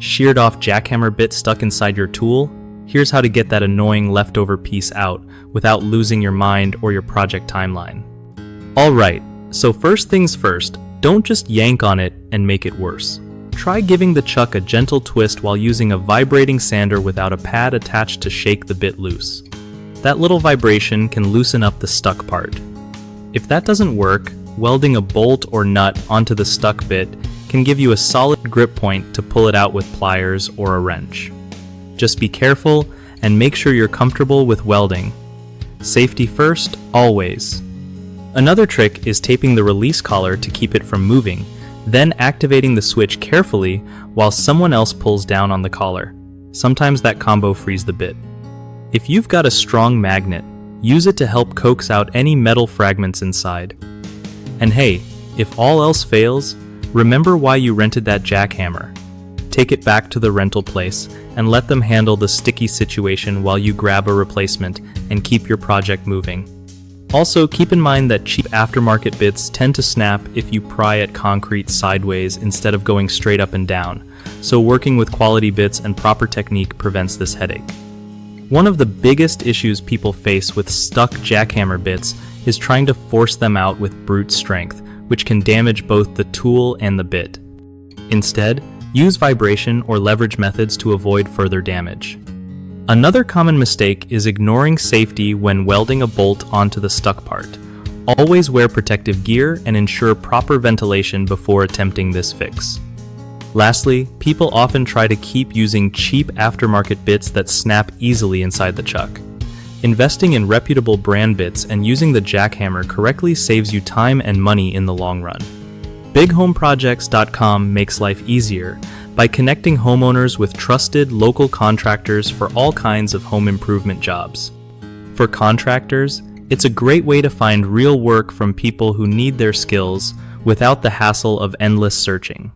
Sheared off jackhammer bit stuck inside your tool? Here's how to get that annoying leftover piece out without losing your mind or your project timeline. Alright, so first things first, don't just yank on it and make it worse. Try giving the chuck a gentle twist while using a vibrating sander without a pad attached to shake the bit loose. That little vibration can loosen up the stuck part. If that doesn't work, welding a bolt or nut onto the stuck bit can give you a solid grip point to pull it out with pliers or a wrench. Just be careful and make sure you're comfortable with welding. Safety first, always. Another trick is taping the release collar to keep it from moving, then activating the switch carefully while someone else pulls down on the collar. Sometimes that combo frees the bit. If you've got a strong magnet, use it to help coax out any metal fragments inside. And hey, if all else fails, remember why you rented that jackhammer. Take it back to the rental place and let them handle the sticky situation while you grab a replacement and keep your project moving. Also, keep in mind that cheap aftermarket bits tend to snap if you pry at concrete sideways instead of going straight up and down, so working with quality bits and proper technique prevents this headache. One of the biggest issues people face with stuck jackhammer bits is trying to force them out with brute strength, which can damage both the tool and the bit. Instead, use vibration or leverage methods to avoid further damage. Another common mistake is ignoring safety when welding a bolt onto the stuck part. Always wear protective gear and ensure proper ventilation before attempting this fix. Lastly, people often try to keep using cheap aftermarket bits that snap easily inside the chuck. Investing in reputable brand bits and using the jackhammer correctly saves you time and money in the long run. BigHomeProjects.com makes life easier by connecting homeowners with trusted local contractors for all kinds of home improvement jobs. For contractors, it's a great way to find real work from people who need their skills without the hassle of endless searching.